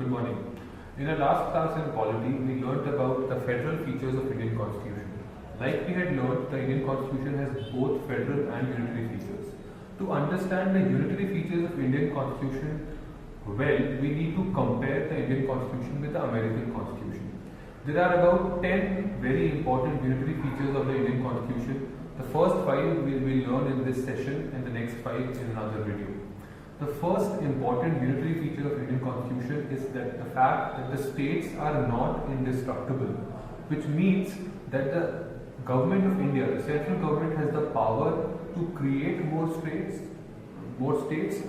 Good morning. In our last class in polity, we learnt about the federal features of Indian Constitution. Like we had learnt, the Indian Constitution has both federal and unitary features. To understand the unitary features of Indian Constitution well, we need to compare the Indian Constitution with the American Constitution. There are about 10 very important unitary features of the Indian Constitution. The first 5 we will learn in this session and the next 5 in another video. The first important unitary feature of Indian Constitution is that the fact that the states are not indestructible, which means that the government of India, the central government, has the power to create more states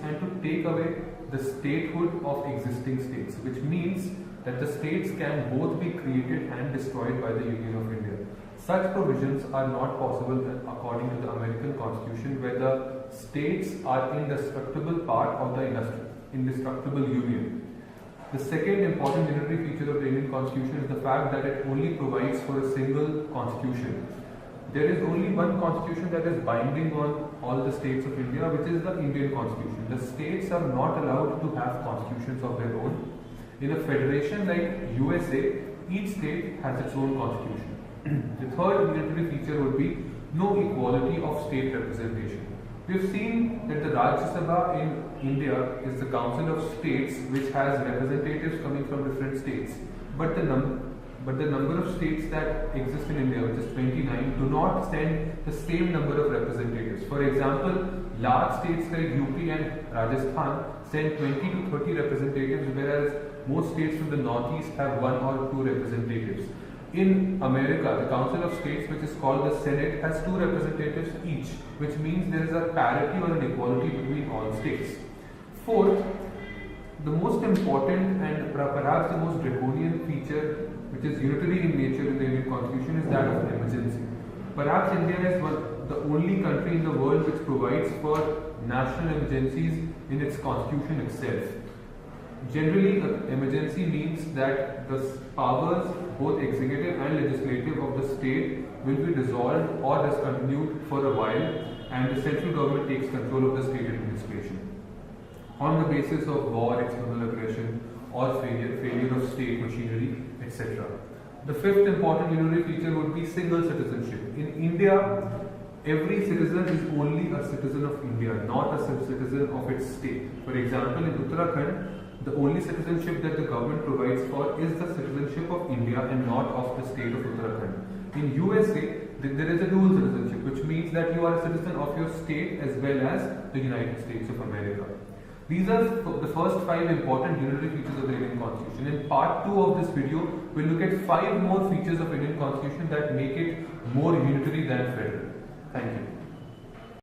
and to take away the statehood of existing states, which means that the states can both be created and destroyed by the Union of India. Such provisions are not possible according to the American Constitution, where the states are indestructible part of the indestructible union. The second important unitary feature of the Indian Constitution is the fact that it only provides for a single constitution. There is only one constitution that is binding on all the states of India, which is the Indian Constitution. The states are not allowed to have constitutions of their own. In a federation like USA, each state has its own constitution. The third unitary feature would be no equality of state representation. We have seen that the Rajya Sabha in India is the council of states which has representatives coming from different states. But the number of states that exist in India, which is 29, do not send the same number of representatives. For example, large states like UP and Rajasthan send 20 to 30 representatives, whereas most states from the northeast have 1 or 2 representatives. In America, the Council of States, which is called the Senate, has 2 representatives each, which means there is a parity or an equality between all states. Fourth, the most important and perhaps the most draconian feature, which is unitary in nature in the Indian Constitution, is that of emergency. Perhaps India is the only country in the world which provides for national emergencies in its constitution itself. Generally, emergency means that the powers, both executive and legislative, of the state will be dissolved or discontinued for a while, and the central government takes control of the state administration on the basis of war, external aggression, or failure of state machinery, etc. The fifth important unitary feature would be single citizenship. In India, every citizen is only a citizen of India, not a citizen of its state. For example, in Uttarakhand, the only citizenship that the government provides for is the citizenship of India and not of the state of Uttarakhand. In USA, there is a dual citizenship, which means that you are a citizen of your state as well as the United States of America. These are the first 5 important unitary features of the Indian Constitution. In part 2 of this video, we'll look at 5 more features of Indian Constitution that make it more unitary than federal. Thank you.